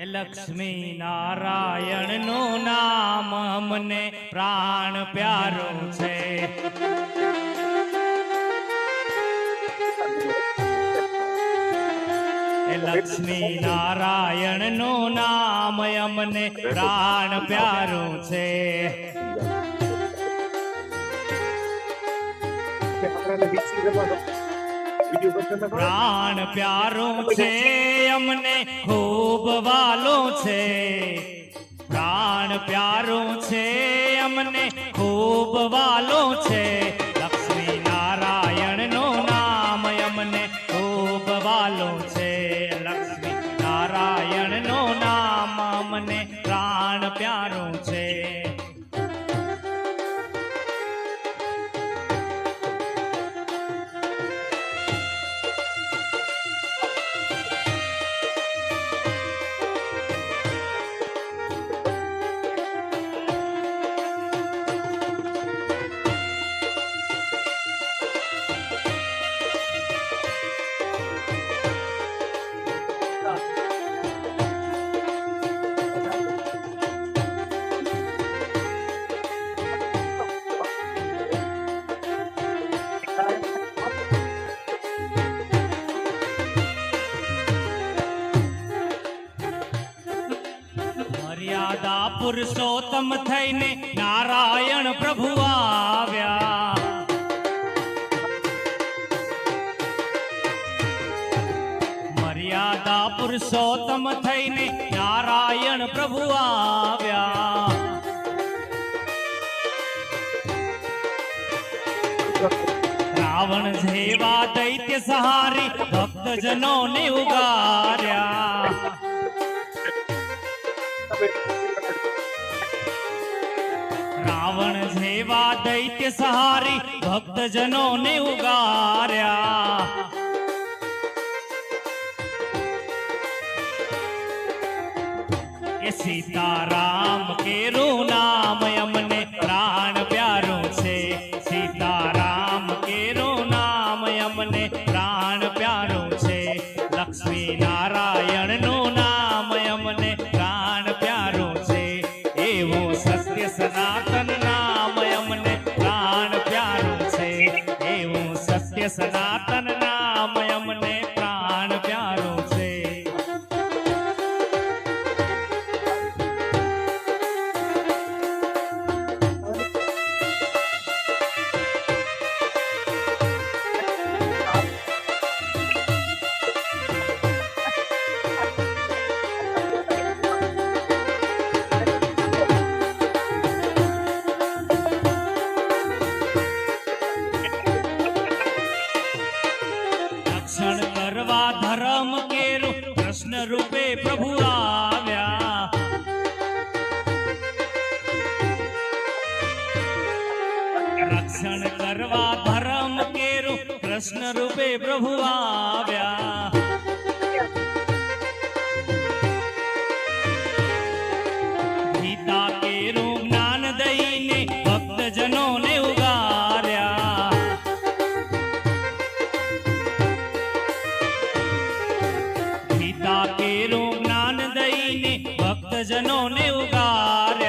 લક્ષ્મી નારાયણ નું નામ અમને પ્રાણ પ્યારું છે. લક્ષ્મી નારાયણ નું નામ અમને પ્રાણ પ્યારું છે. પ્રાણ પ્યારું છે અમને ખૂબ વાલો છે. પ્રાણ પ્યારું છે અમને ખૂબ વાલો છે. લક્ષ્મી નારાયણ નું નામ અમને ખૂબ વાલો છે. લક્ષ્મી નારાયણ નું નામ અમને પ્રાણ પ્યારું છે. મર્યાદા પુરુષોત્તમ થઈને નારાયણ પ્રભુ આવ્યા. મર્યાદા પુરુષોત્તમ થઈને નારાયણ પ્રભુ આવ્યા. રાવણ જેવા દૈત્ય સહારી ભક્તજનોને ઉગાર્યા. રાવણ જેવા દૈત્ય સહારી ભક્તજનોને ઉગાર્યા. એ સીતારામ કેરું નામ અમને પ્રાણ પ્યારું છે. સીતારામ કેરું નામ અમને પ્રાણ પ્યારું છે. લક્ષ્મી નારાયણ નું નામ અમને પ્રાણ પ્યારું છે. એવું સત્ય સનાતન નામ અમને પ્રાણ પ્યારું છે. એવું સત્ય સનાતન નામ અમને પ્રાણ પ્યારું છે. રક્ષણ કરવા ધર્મ કેરું કૃષ્ણ રૂપે પ્રભુ આવ્યા. રક્ષણ કરવા ધર્મ કેરું કૃષ્ણ રૂપે પ્રભુ આવ્યા. ગીતા કેરું જ્ઞાન દઈને ભક્તજનોને ઉગાર્યા. ગીતા કેરું જ્ઞાન દઈને ભક્તજનોને ઉગાર્યા.